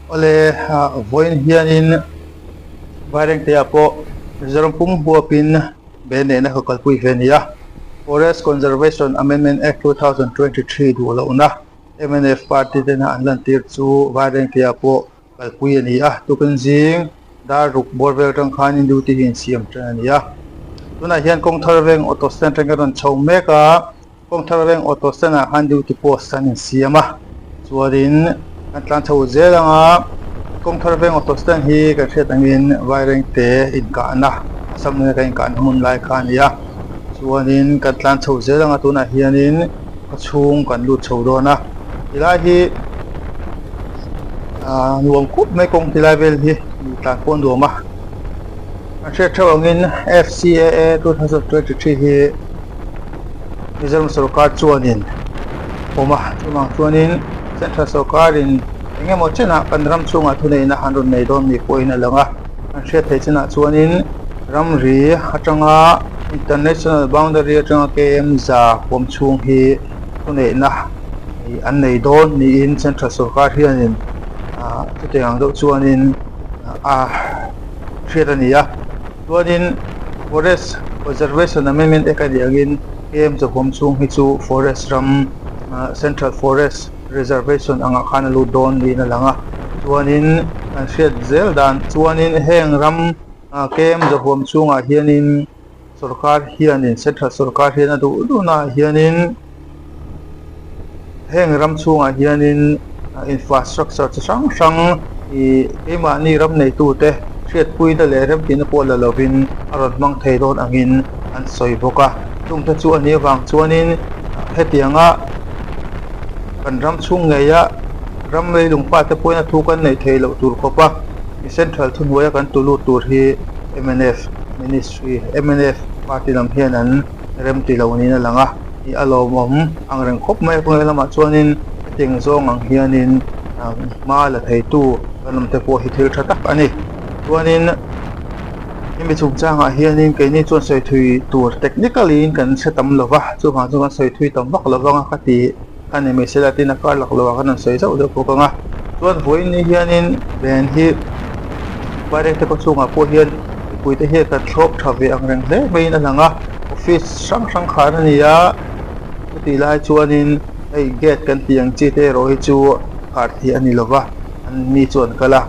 ole voin hianin vareng te apo zarompum huapin bene na hokalpui venia Forest Conservation Amendment Act 2023 dula una MNF party tena anlantir chu vareng te apo kalpui ania tukan jing dar ruk borvel tang khanin duty hin siam trania tuna hian kong tharveng auto stand ron chhom meka kong tharveng auto stand a han duty post an siama chuarin kan tlan chho zelanga kong tharveng auto stand hi ka thret angin vaireng te in ka na samne ka in kan mun lai khania chuanin kan tlan chho zelanga tuna hianin ka chung kan lut chho dona ilahi nuam kup mai kong tilai vel hi tlan pon do ma an thret tho angin FCAA 2023 hi Mizoram Sarkar chuanin oma chumang chuanin Central Sarkarin engemaw chena kan ram chunga thuneina hanron nei don mi poina langa an hriat thei chena chuanin ramri atanga international boundary atanga KM za pom chung hi thuneina an nei don ni in Central Sarkar hianin chuteang do chuanin hriat ania chuanin Forest Conservation Amendment Act angin KM za pom chung hi chu forest ram Central Forest Reservation anga khanalu don ni na langa chuanin an hriat zel dan chuanin heng ram KM za pom chunga hianin sarkar hianin Central Sarkar hian adu duna hianin heng ram chunga hianin infrastructure sang sang I ema ni ram nei tu te hriat pui da le rem tin pawh la lovin arot mang thei don angin an soi boka tung ta chu ani wang chuanin hetianga kan ram chung ngeya ram lei lungpa te poina thu kan nei thei lo tur khopa I central thun hoya kan tulu tur hi MNF ministry MNF party lam hian an rem ti lo ni na langa I alomom ang reng khop mai pung lama chuanin ting zong ang hianin ma la thei tu kanam te po hi thil thatak ani chuanin imi chung changa hianin ke ni chuan soi thui tur technically kan setam lova chu ma chu kan soi thui tam bak lova ka ti ani me selati na kar lak lova kan soi sau do ko nga chuan voi ni hianin ben hi bare te ko chunga po hian pui te he ka thlop thave ang reng hle mai na langa office sang sang khar ania ti lai chuanin ei gate kan tiang chi te ro hi chu khar thi ani lova an ni chuan kala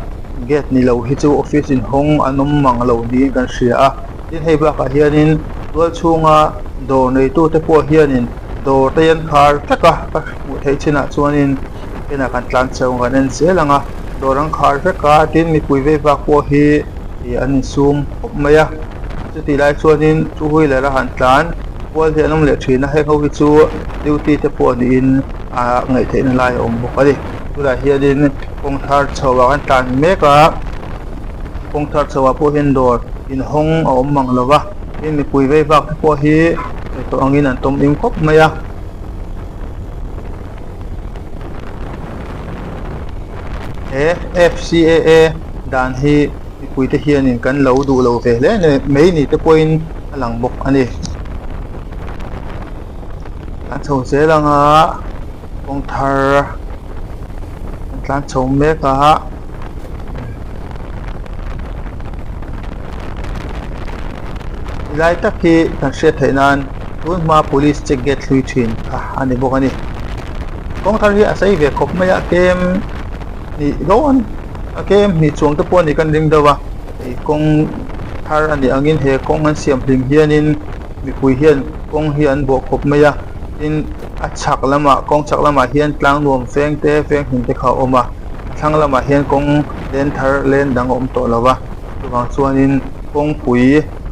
gate ni lo hi chu office in hong anom mang lo ni kan hria a tin hei ba ka hianin tual chunga do nei tu te po hianin do te yan khar taka ka mu thei china chuanin ena kan tlan cheu nganen zelanga dorang khar taka tin mi pui ve ba po hi an sum maya chu ti lai chuanin chu hui la ra han tlan wal he anom le thina he ho hi chu duty te po ni in ngai thein lai om bok ani tula hianin kong thar chawa kan tlan meka kong thar chawa po hin dor in hong om mang lova in mi pui ve ba po hi to angin an tom im khop maya FCAA dan hi pui te hianin kan lo du lo ve le mei ni te point alang bok ani an chho zelanga kong thar tlan chhom meka lai tak hi kan hriat theinan tun ma police check get hlui thin ani bok ani kong thar hi asai ve khop maya kem ni don kem ni chuang te pon ni kan ring dawa kong thar ani angin he kong an siam hlim hianin mi pui hian kong hian bo khop maya in achak lama kong chak lama hian tlang nuam feng te feng hin te kha oma thang lama hian kong len thar len dang om to lawa chuwang chuanin kong pui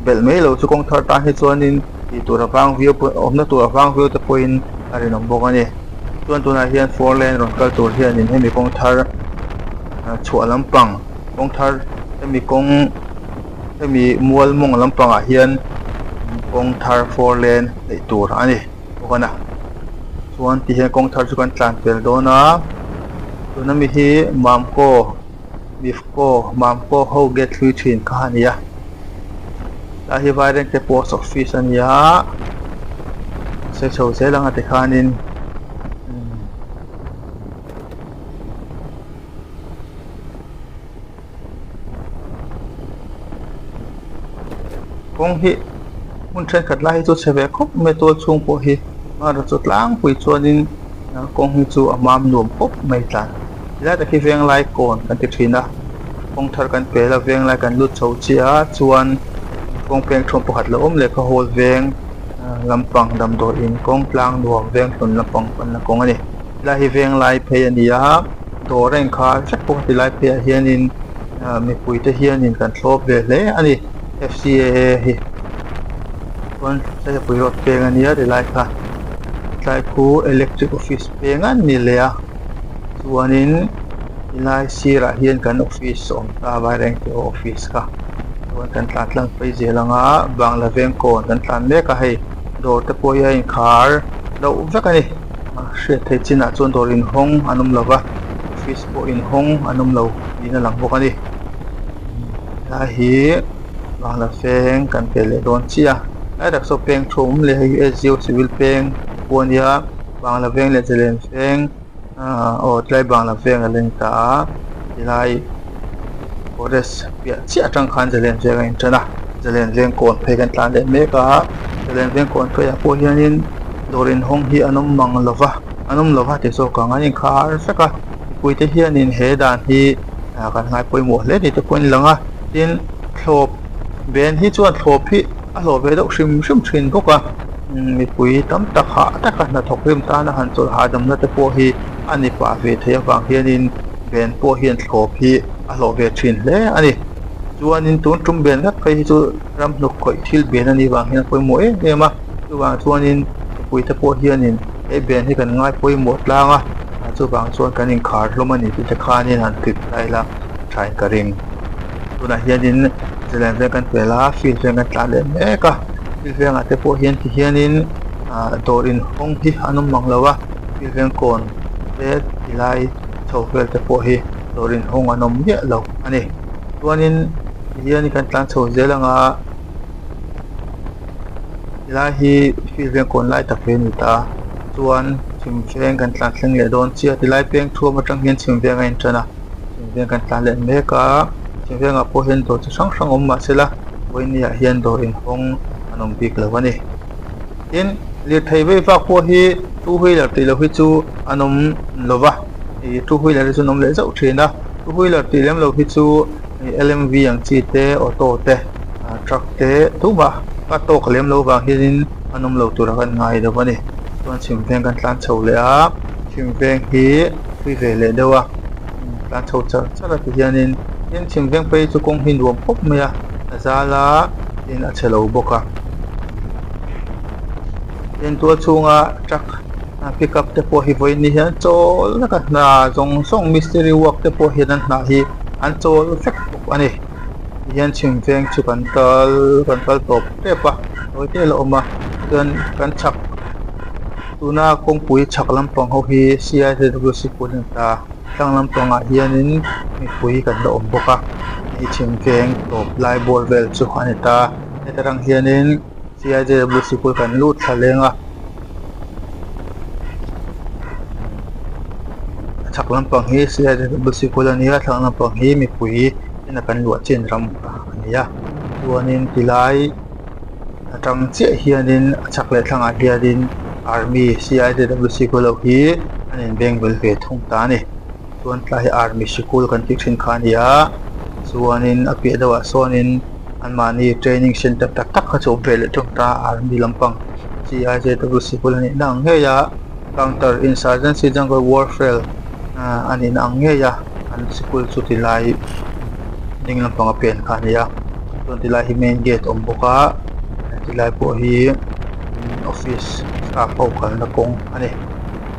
bel mai lo chu kong thar ta hi chuanin I turapang view omna turapang view te point ari nom bok ani chuan tuna hian four lane ron kal tur hian in hemi kong thar chhuah lampang kong thar hemi mual mong lampang a hian kong thar four lane ei tur ani bokana chuan ti hian kong thar chu kan tlan pel dona tuna mi hi mamko bifko mamko ho get hlui thin ka ania la hi vaireng te post office ania se chho se langa te khanin kong hi mun chen khat lai chu cheve khop me tol chung po hi ma ro chu tlang pui chuanin kong hi chu amam nuam khop mai tlan la ta ki veng lai kon kan ti thina kong thar kan pe la veng lai kan lut chho chia chuan kong peng thom pakhat la om le ka hol veng lampang dam dor in kong tlang nuam veng thun lampang pan na kong ani la hi veng lai phe ania dor reng kha chak po ti lai phe hianin mi pui te hianin kan thlop ve hle ani FCA hi kon sa pui rot peng ania ri lai kha tlai khu electric office peng an ni le a chuanin ilai sira hian kan office om ta vai reng te office ka chuan kan tlat lang pai zelanga bangla veng kon kan tlan me ka hei dor te poya in khar lo vek ani hriat thei china chuan dor in hong anum lova office po in hong anum lo ina lang bawk ani la hi bangla veng kan pe le don chia ai dak so peng thum le hi SGO civil peng puania bangla veng le zelen veng tlai bangla veng a leng ta ilai forest pia chia tang khan zelen veng in tana zelen veng kon phei kan tlan le me ka zelen veng kon phei a po hianin dorin hong hi anum lova te so ka ngani khar saka pui te hianin he dan hi kan ngai poi mo le ni te point langa tin thlop ben hi chuan thlop hi a hlo ve do hrim thin boka mi pui tam tak ha taka na thokrim ta na han chol hadam na te po hi ani pa ve thei wang hianin ben po hian thlop hi a hlo ve thin hle ani chuanin tun tum ben khat kai chu ram nuk khoi thil ben ani wang hian poi mo e ma chu wang chuanin pui te po hianin e ben hi kan ngai poi mo tlanga chu wang chuan kan in khar hlomani ti te khanin han kip lai la thai ka ring tuna hianin zelen ve kan pela fil ve kan tla le me ka fil ve nga te po hian ti hianin dorin hong hi anum manglawa fil ve kon te ilai chhovel te po hi dorin hong anom ye lo ani chuanin hian kan tlang chho zelanga ilai hi fil ve kon lai tak ve ni ta chuan chim veng kan tlang thleng le don chia ti lai peng thum atang hian chim ve nga in tana chim ve kan tla le me ka chim ve nga po hian do chi sang sang om ma sela boinia hian dorin hong anom bik lawani in li thei ve fa po hi tu wheeler ti lo hi chu anom lova e tu wheeler chu nom le zau thina tu wheeler ti lem lo hi chu LMV ang chi te auto te truck te tu ba ka to klem lo wang hian anom lo tur kan ngai do bani chuan chim veng kan tlan chho le a chim veng hi pui ve le dewa tlan chho cha ti hianin in chim veng pe chu kong hin ruam khop me a zala in a chelo boka in tua chunga truck pick up te po hi voi ni hian chol ka na zong song mystery work te po hian an na hi an chol fek ani hian chim veng chu kan tal top te pa oi te lo ma kan chak tuna kong pui chak lampang ho hi CITWC punin ta tang lampang a hianin mi pui kan da om boka i chim veng top lai bor vel chu anita etarang hianin CITWC pui kan lut thalenga chak lampang hi CITWC pui ania thang lampang hi mi pui ina kan luat chen ram ka ania chuanin tilai atang che hianin chak le thlang a hianin army CITWC ko lo hi anin bengal ve thung ta ni chuan tlai army school kan ti thin khania chuanin api dawa sonin anmani training center tak tak kha chom vel thung ta army lampang CITWC ko ni nang he ya counter insurgency jungle warfare ani nang he ya an school chu tilai ding lampang apen khania chuan tilai hi main gate om boka tilai po hi office staff ho kan na kong ani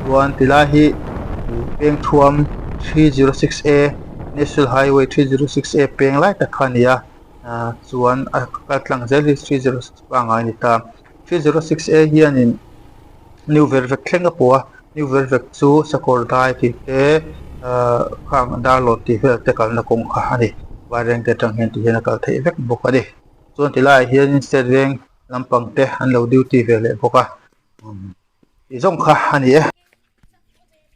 chuan tilahi peng thuam 306A National Highway 306A peng lai ta khania chuan katlang zel hi 306 panga ni ta 306A hianin new vervek thlenga po new vervek chu sakor dai ti te khang download ti vel te kal na kong kha ani wareng te tang hen ti hian kal thei vek bok ani chuan tilai hian instead reng lampang te an lo duty vele boka izong kha ani e